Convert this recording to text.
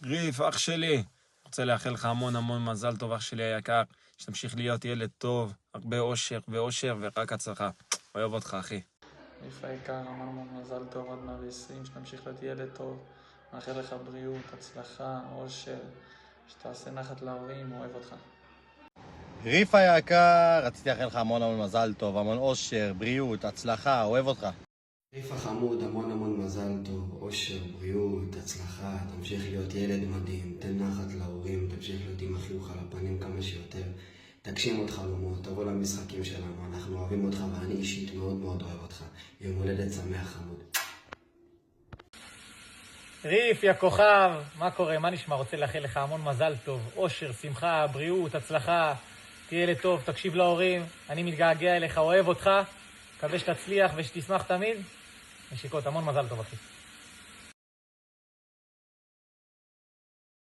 ריף, אח שלי, רוצה לאחל לך המון המון מזל טוב, אח שלי היקר, שתמשיך להיות ילד טוב, הרבה אושר ואושר ורק הצלחה. אוהב אותך, אחי. ריף היקר, המון המון מזל טוב עד 120, שתמשיך להיות ילד טוב, מאחל לך בריאות, הצלחה, אושר, שתעשה נחת להורים, אוהב אותך. ריף היקר, רציתי לאחל לך המון המון מזל טוב, המון אושר, בריאות, הצלחה, אוהב אותך. ריף החמוד, המון המון מזל טוב, אושר, בריאות, הצלחה, תמשיך להיות ילד מדהים, תן נחת להורים, תמשיך להיות עם החיוך על הפנים כמה שיותר, תגשים עוד חלומות, תבוא למשחקים שלנו, אנחנו אוהבים אותך ואני אישית מאוד מאוד אוהב אותך. יום הולדת שמח חמוד. ריף, יא כוכב, מה קורה? מה נשמע? רוצה לאחל לך המון מזל טוב, אושר, שמחה, בריאות, הצלחה, תהיה ילד טוב, תקשיב להורים, אני מתגעגע אליך, אוהב אותך, מקווה שתצליח ושתשמח תמיד. נשיקות, המון מזל טוב, אחי.